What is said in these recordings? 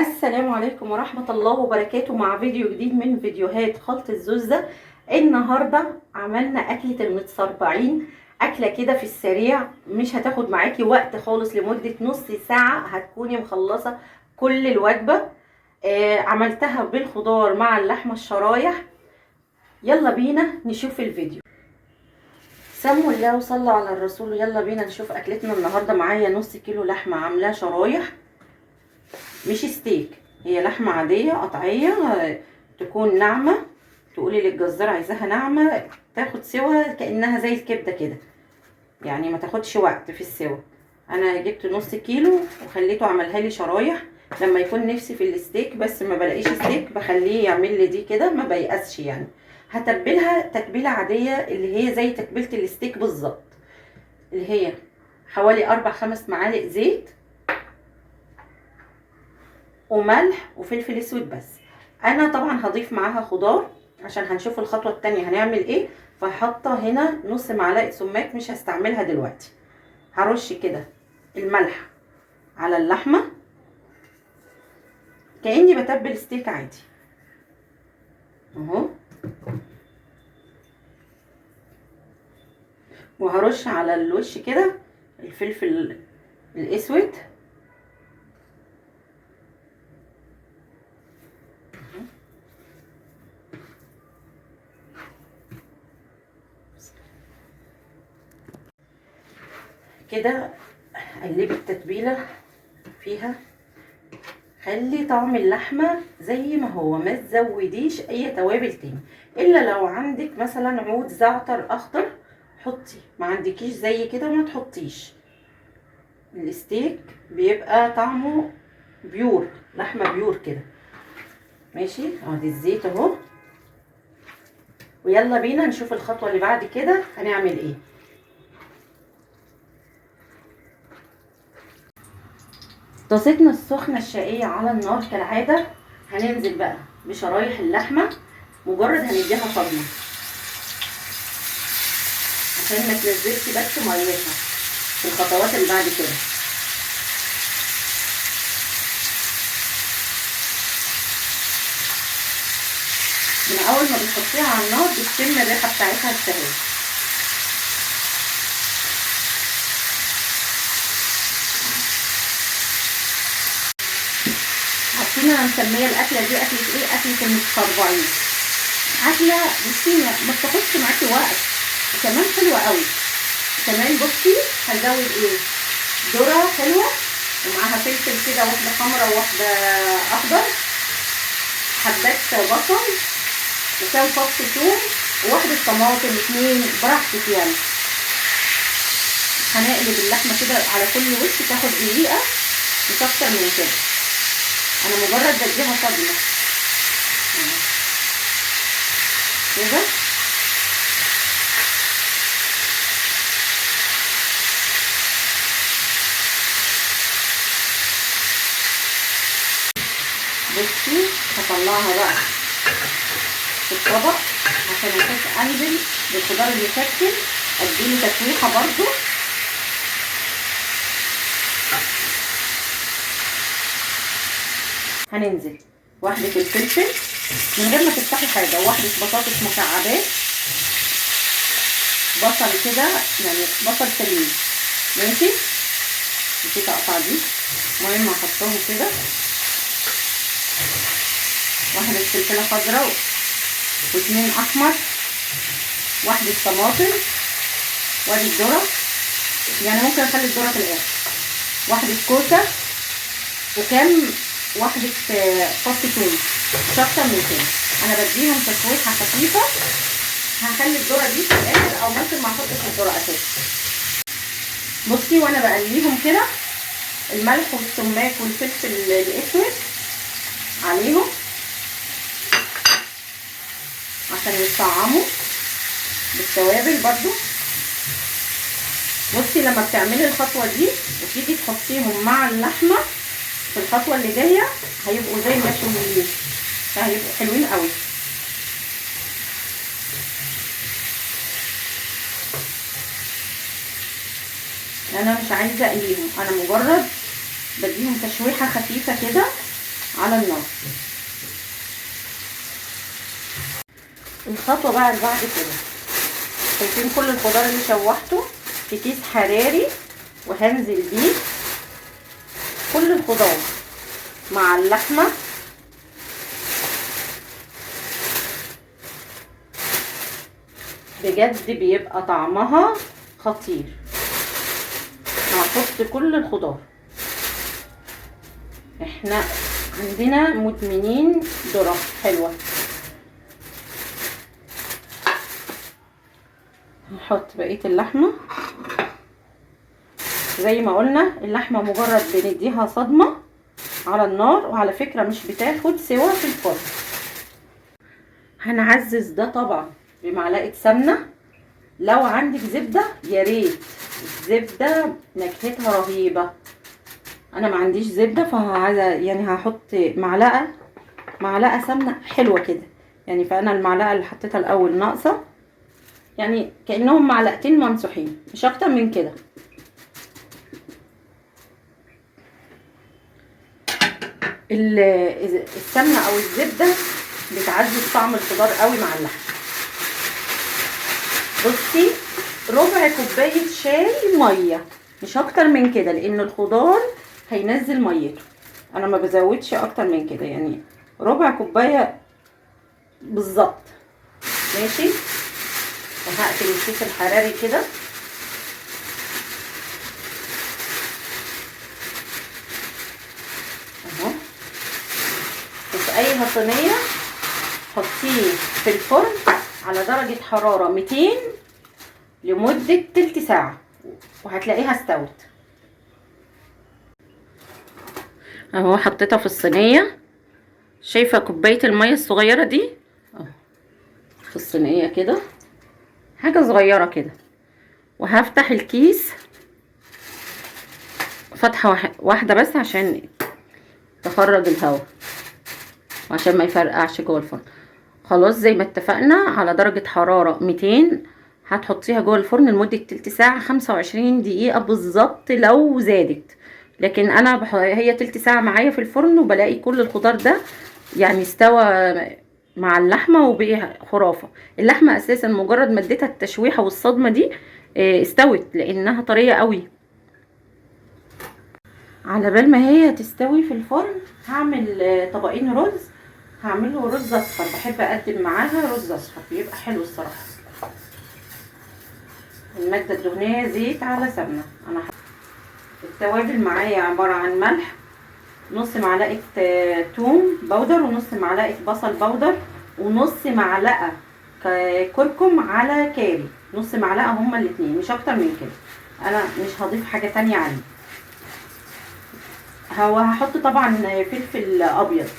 السلام عليكم ورحمة الله وبركاته، مع فيديو جديد من فيديوهات خلط الزوزة. النهاردة عملنا أكلة المتصربعين، أكلة كده في السريع، مش هتاخد معاكي وقت خالص، لمدة نص ساعة هتكوني مخلصة كل الوجبة. عملتها بالخضار مع اللحمة الشرايح. يلا بينا نشوف الفيديو. سموا الله وصلوا على الرسول. يلا بينا نشوف أكلتنا النهاردة. معايا نص كيلو لحمة عاملاها شرايح، مش ستيك، هي لحمة عادية قطعية، تكون ناعمة. تقولي للجزار عايزاها ناعمة، تاخد سوا كأنها زي الكبدة كده، يعني ما تاخدش وقت في السوا. انا جبت نص كيلو وخليته عملها لي شرايح. لما يكون نفسي في الستيك بس ما بلاقيش ستيك، بخليه يعمل لي دي كده، ما بيأسش يعني. هتبلها تتبيلة عادية اللي هي زي تتبيلة الستيك بالظبط، اللي هي حوالي 4-5 معالق زيت وملح وفلفل اسود بس. انا طبعا هضيف معاها خضار عشان هنشوف الخطوه التانية هنعمل ايه. فحاطه هنا نص معلقه سماق، مش هستعملها دلوقتي. هرش كده الملح على اللحمه كاني بتبل ستيك عادي اهو، وهرش على الوش كده الفلفل الاسود كده. قلبي التتبيله فيها، خلي طعم اللحمه زي ما هو، ما تزوديش اي توابل تاني، الا لو عندك مثلا عود زعتر اخضر حطي، ما عندكيش زي كده ما تحطيش. الستيك بيبقى طعمه بيور، لحمه بيور كده. ماشي، ادي الزيت اهو. ويلا بينا نشوف الخطوه اللي بعد كده هنعمل ايه. طاستنا السخنه الشقيه على النار كالعاده، هننزل بقى بشرايح اللحمه، مجرد هنديها صدمه عشان ما تنزلش بس ميتها في الخطوات اللي بعد كده. من اول ما بتحطيها على النار بتشم الريحه بتاعتها الشهيه. عارفين انا مسميه الاكله دي اكله ايه؟ اكله المتصربعين. اكله بصي ما بتاخدش معاكي وقت، وكمان حلوه قوي. كمان بصي هزود ايه؟ ذره حلوه، ومعاها فلفل كده، واحده حمراء وواحده اخضر، حبات بصل، وكام فص ثوم، وواحده طماطم 2 براحتك يعني. هنقلب اللحمه كده على كل وش، تاخد دقيقه مش اكتر من كده. انا مجرد بديها صدمه كده. بصي هطلعها بقى في الطبق عشان اخش انزل بالخضار المشكل، اديله تشويحه برضو. هننزل واحده الفلفل من غير ما تفتحي حاجه، وواحده بطاطس مكعبات، بصل كده يعني بصل سليم. ماشي، نسيت اقطع دي، المهم هحطهم كده. واحده فلفله خضراء و2 احمر، واحده طماطم، وادي الذره، يعني ممكن اخلي الذره في الاخر، واحده كوسه، وكام واحده فص ثوم، مش اكتر من كده. انا بديهم تشويحه خفيفه، هخلي الذره دي في الاخر، او ممكن ما احطش الذره اساسا. بصي وانا بقليهم كده، الملح والسماق والفلفل الاسود عليهم عشان يطعموا بالتوابل برضو. بصي لما بتعملي الخطوه دي وتيجي تحطيهم مع اللحمه في الخطوه اللي جايه، هيبقوا زي المشويين، هيبقوا حلوين قوي. انا مش عايزه اقليهم، انا مجرد بديهم تشويحه خفيفه كده على النار. الخطوه بقى اللي بعد كده، شايفين كل الخضار اللي شوحته في كيس حراري، وهنزل بيه كل الخضار مع اللحمه. بجد بيبقى طعمها خطير. هحط كل الخضار. احنا عندنا مدمنين ذرة حلوة. هنحط بقية اللحمة. زي ما قلنا اللحمة مجرد بنديها صدمة على النار، وعلى فكرة مش بتاخد سوا في الفرن. هنعزز ده طبعا بمعلقة سمنة. لو عندك زبدة يا ريت، الزبدة نكهتها رهيبة. انا ما عنديش زبدة يعني هحط معلقة سمنة حلوة كده يعني. فانا المعلقة اللي حطيتها الاول ناقصة، يعني كأنهم معلقتين ممسوحين، مش اكتر من كده. السمنة او الزبدة بتعزز طعم الخضار قوي مع اللحمة. بصي، ربع كوباية شاي مية، مش اكتر من كده، لان الخضار هينزل ميته. انا ما بزودش اكتر من كده، يعني ربع كوباية بالظبط. ماشي. وهقفل الكيس الحراري كده. اهو. وفي اي صينيه حطيه في الفرن على درجه حراره 200 لمده تلت ساعه، وهتلاقيها استوت. اهو حطيتها في الصينيه. شايفه كوبايه الميه الصغيره دي اهو في الصينيه كده، حاجه صغيره كده. وهفتح الكيس فتحه واحده بس عشان تخرج الهواء، وعشان ما يفرقعش جوه الفرن. خلاص زي ما اتفقنا على درجة حرارة 200 هتحطيها جوه الفرن لمدة تلت ساعة، 25 دقيقة بالظبط لو زادت. لكن انا هي تلت ساعة معايا في الفرن، وبلاقي كل الخضار ده يعني استوى مع اللحمة وبقي خرافة. اللحمة اساسا مجرد ما اديتها التشويحة والصدمة دي استوت، لانها طرية قوي. على بال ما هي تستوي في الفرن هعمل طبقين رز. هعمله رز اصفر، بحب اقدم معاها رز اصفر، بيبقى حلو الصراحه. الماده الدهنيه زيت على سمنه. انا التوابل معايا عباره عن ملح، نص معلقه توم بودر، ونص معلقه بصل بودر، ونص معلقه كركم على كاري. نص معلقه هما الاتنين، مش اكتر من كده. انا مش هضيف حاجه تانية عليه. هحط طبعا فلفل ابيض،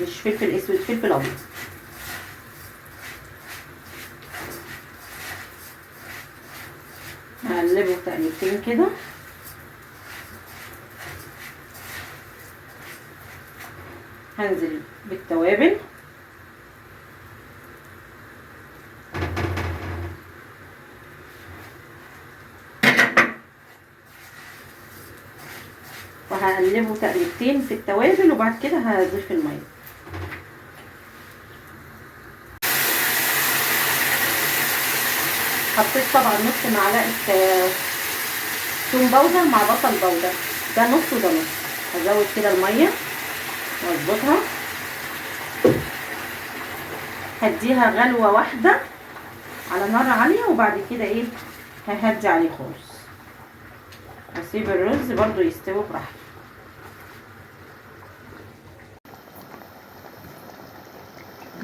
مش فلفل اسود، فلفل ابيض. هقلبه تقليبتين كده. هنزل بالتوابل. وهقلبه تقليبتين في التوابل، وبعد كده هضيف الميه. حطيت طبعا نص معلقه توم باودر مع بصل باودر، ده نص وده نص. هزود كده الميه واظبطها. هديها غلوه واحده على نار عاليه، وبعد كده ايه ههدي عليه خالص. هسيب الرز برضو يستوي براحته.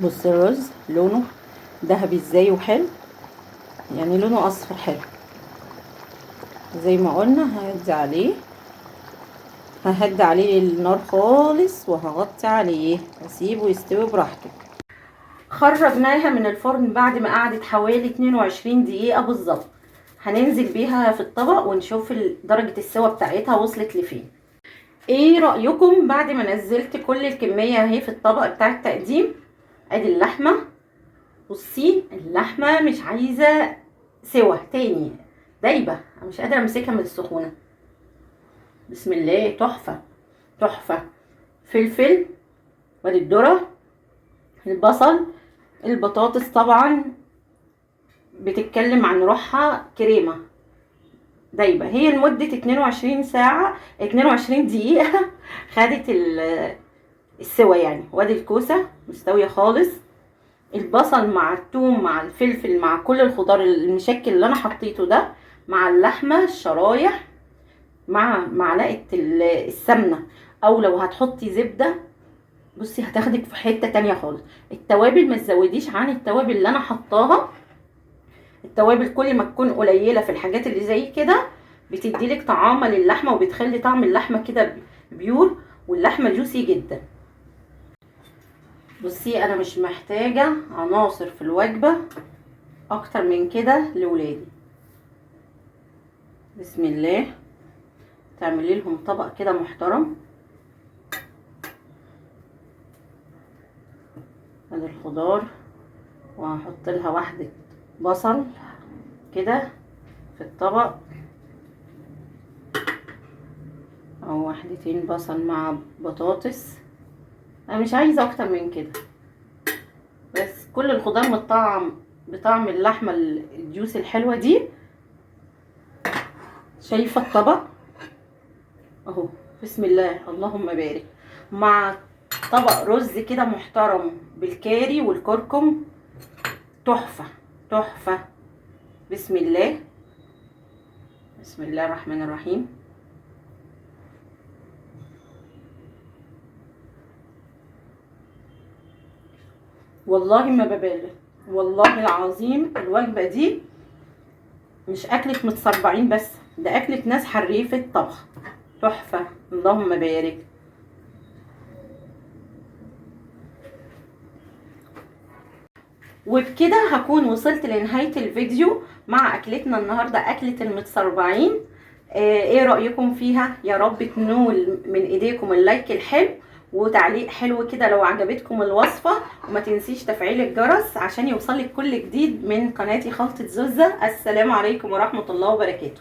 بص الرز لونه ذهبي ازاي وحلو، يعني لونه اصفر حلو. زي ما قلنا ههدي عليه النار خالص، وهغطي عليه اسيبه يستوي براحته. خرجناها من الفرن بعد ما قعدت حوالي 22 دقيقة بالظبط. هننزل بيها في الطبق ونشوف درجة السوا بتاعتها وصلت لفين. ايه رأيكم بعد ما نزلت كل الكمية اهي في الطبق بتاع التقديم؟ ادي اللحمة. بصي اللحمة مش عايزة سوا تاني، دايبة، مش قادرة امسكها من السخونة. بسم الله، تحفة تحفة. فلفل، وادي الذره، البصل، البطاطس طبعا بتتكلم عن روحها كريمه دايبه، هي لمده 22 ساعه 22 دقيقه خدت السوا يعني. وادي الكوسه مستويه خالص، البصل مع الثوم مع الفلفل مع كل الخضار المشكل اللي انا حطيته ده، مع اللحمه الشرايح، مع معلقه السمنه، او لو هتحطي زبده بصي هتاخدك في حته تانية خالص. التوابل ما تزوديش عن التوابل اللي انا حطاها. التوابل كل ما تكون قليله في الحاجات اللي زي كده بتديلك طعامه للحمه، وبتخلي طعم اللحمه كده بيور، واللحمه جوسي جدا. بصي انا مش محتاجه عناصر في الوجبه اكتر من كده لولادي. بسم الله، تعملي لهم طبق كده محترم. ادي الخضار، وهحط لها واحده بصل كده في الطبق، او واحدتين بصل مع بطاطس. انا مش عايزه اكتر من كده، بس كل الخضار متطعم بطعم اللحمه الجوس الحلوه دي. شايفه الطبق اهو، بسم الله اللهم بارك، مع طبق رز كده محترم بالكاري والكركم، تحفه تحفه. بسم الله، بسم الله الرحمن الرحيم. والله ما ببالغ، والله العظيم الوجبه دي مش اكلة متصربعين بس، ده اكلة ناس حريفة طبخ. تحفة اللهم بارك. وبكده هكون وصلت لنهاية الفيديو مع اكلتنا النهاردة، اكلة المتصربعين. ايه رأيكم فيها؟ يا رب تنول من ايديكم اللايك الحلو وتعليق حلو كده لو عجبتكم الوصفة، وما تنسيش تفعيل الجرس عشان يوصلك كل جديد من قناتي خلطة زوزة. السلام عليكم ورحمة الله وبركاته.